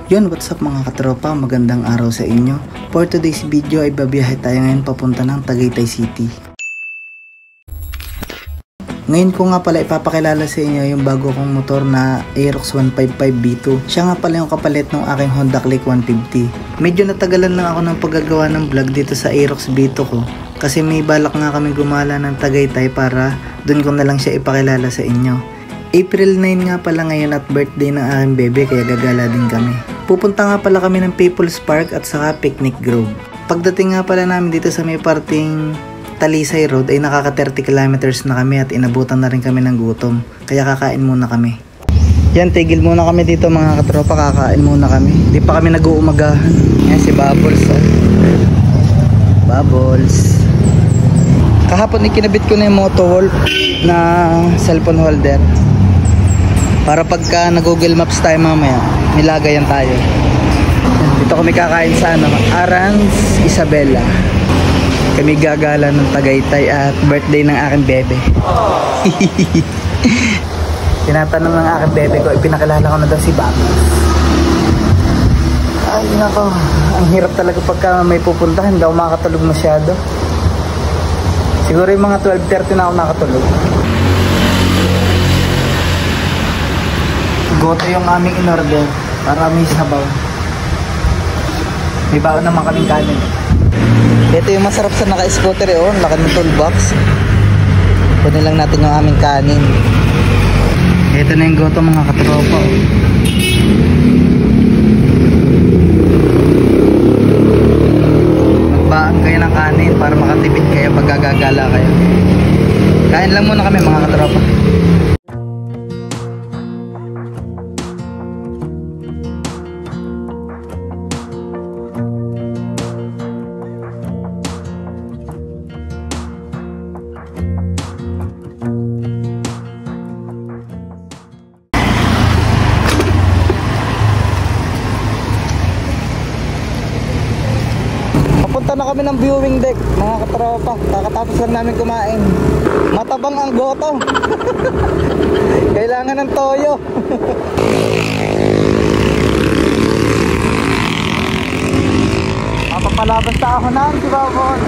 Yun, what's up mga katropa, magandang araw sa inyo. For today's video ay babiyahe tayo ngayon papunta ng Tagaytay City. Ngayon ko nga pala ipapakilala sa inyo yung bago kong motor na Aerox 155V2. Siya nga pala yung kapalit ng aking Honda Click 150. Medyo natagalan lang ako ng paggagawa ng vlog dito sa Aerox V2 ko. Kasi may balak nga kami gumala ng Tagaytay para dun ko na lang siya ipakilala sa inyo. April 9 nga pala ngayon at birthday ng aking bebe kaya gagala din kami. Pupunta nga pala kami ng People's Park at saka Picnic Grove. Pagdating nga pala namin dito sa may parting Talisay Road ay nakaka 30 kilometers na kami at inabutan na rin kami ng gutom. Kaya kakain muna kami. Yan, tigil muna kami dito mga katropa, kakain muna kami. Di pa kami nag-uumagahan. Yan si Bubbles. Oh. Bubbles. Kahapon ikinabit ko na yung Motowolf na cellphone holder. Para pagka nag-Google Maps tayo mamaya, nilagayan tayo. Dito kami kakain sa Arans Isabela. Kami gagala ng Tagaytay at birthday ng aking bebe. Tinatanong ng aking bebe ko, ipinakilala ko na daw si Bang. Ay nako, ang hirap talaga pagka may pupuntahan, daw makakatulog masyado. Siguro yung mga 12:30 na ako nakatulog. Goto yung aming in-order para may sabaw. May baon naman kaming kanin. Ito yung masarap sa naka-scooter eh, oh. Laki ng toolbox. Kunin lang natin yung aming kanin. Ito na yung goto mga katropa, oh. Magbaan kayo ng kanin para makatipid kayo pag gagagala kayo. Kain lang muna kami mga katropa. Papunta na kami ng viewing deck mga katropa. Kakatapos lang namin kumain. Matabang ang goto. Kailangan ng toyo. Mapapalabas sa ahonan si Babon.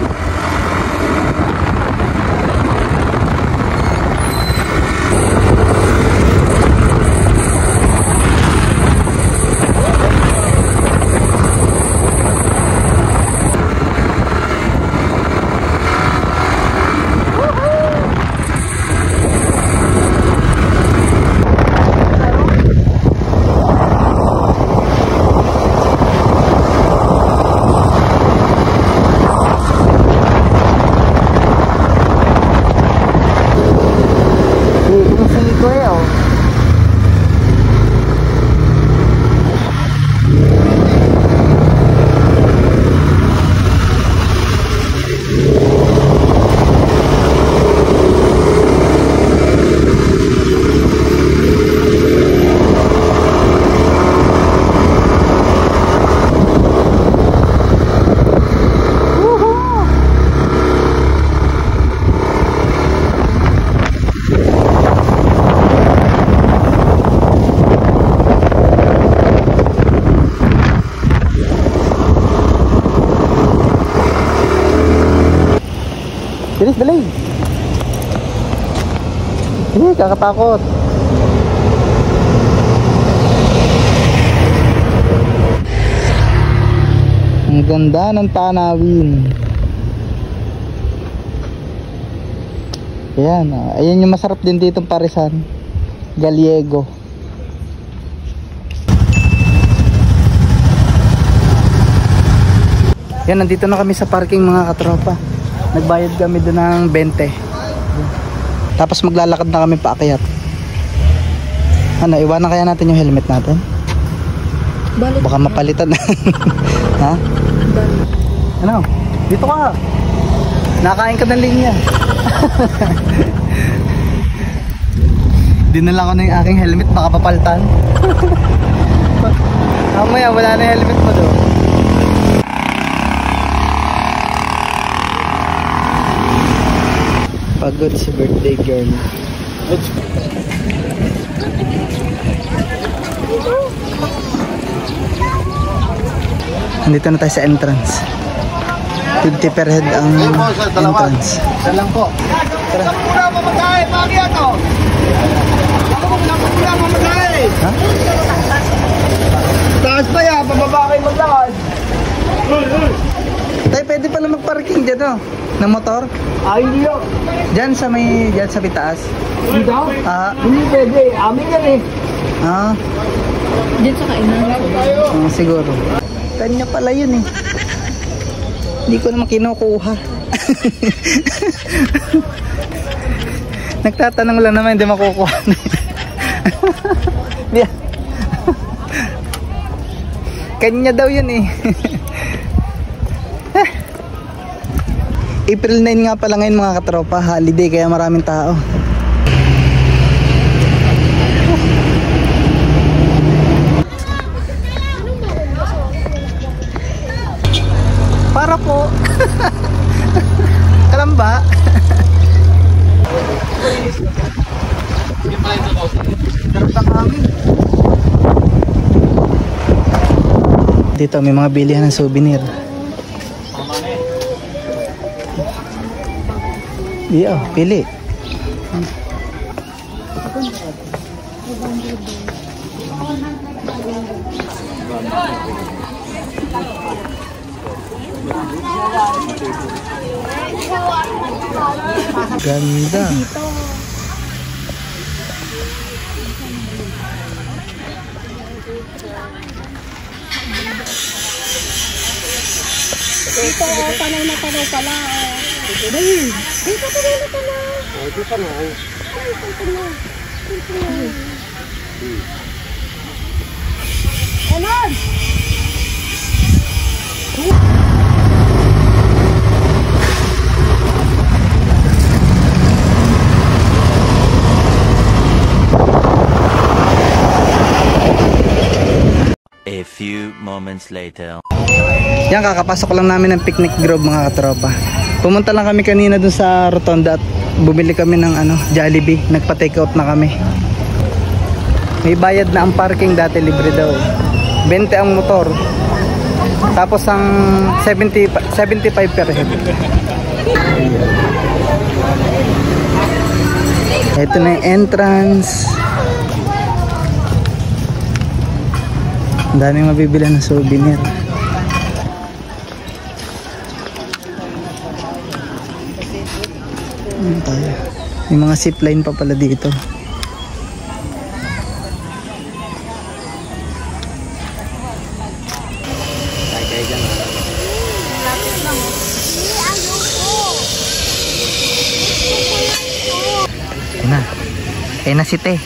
Bilis, dali. Kakatakot. Ang ganda ng tanawin. Ayan, ayan yung masarap din ditong parisan. Gallego. Yan, nandito na kami sa parking mga katropa. Nagbayad kami doon ng 20. Tapos maglalakad na kami paakyat. Ano, iwanan kaya natin yung helmet natin? Baka mapalitan na. Ha? Ano? Dito ka. Nakain ka ng linya. Dinala ko na yung aking helmet, baka papalitan. Mamaya wala na yung helmet mo doon. Pagod si birthday girl. Let's go. Andito na tayo sa entrance. 50 per head ang entrance. Isa lang po. Tara. Saan muna mamagay? Bakit ito? Saan muna mamagay? Ha? Taas pa yan, pababa kayo maglakad. Tayo pwede pala magparking dyan, no? Ng motor? Ay, hindi yun. Dyan sa pitaas. Dito? Ah. Hindi pwede, amin yan eh. Ah. Diyan sa kainan. Siguro. Kanya pala yun eh. Hindi ko naman kinukuha. Nagtatanong lang naman, hindi makukuha. Kanya daw yun eh. April 9 nga pala ngayon mga katropa, holiday kaya maraming tao. Para po. Kalamba. Dito may mga bilihan ng souvenir. Iya, pili. Ganda. Dito, panay na pala. Dito, panay na pala. Ito pa na. Anon! A few moments later. Yan, kakapasok lang namin ng Picnic Grove mga katropa. Pumunta lang kami kanina dun sa Rotonda at bumili kami ng Jollibee. Nagpa-take out na kami. May bayad na ang parking, dati libre daw. 20 ang motor. Tapos ang 75 per head. Ito na yung entrance. Ang daming mabibili ng souvenir. May mga zipline pa pala dito. Ayun na si Te.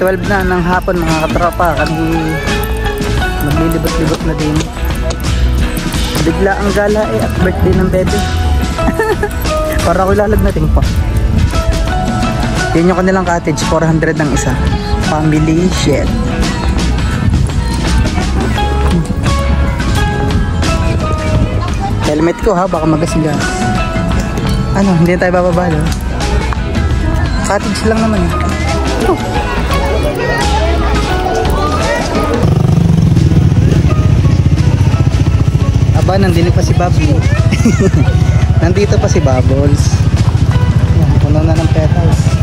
.12 na ng hapon mga katropa, kami maglilibot-libot na din. Bigla ang gala at birthday ng bebe. Para ko lalagnating pa. Yan yung kanilang cottage, 400 ang isa. Family shed. Helmet ko ha, baka magasigas. Ano, hindi tayo bababa no? Cottage lang naman eh. Aba, nandito pa si Bobby. Nandito pa si Bubbles. Yan, puno na ng petals.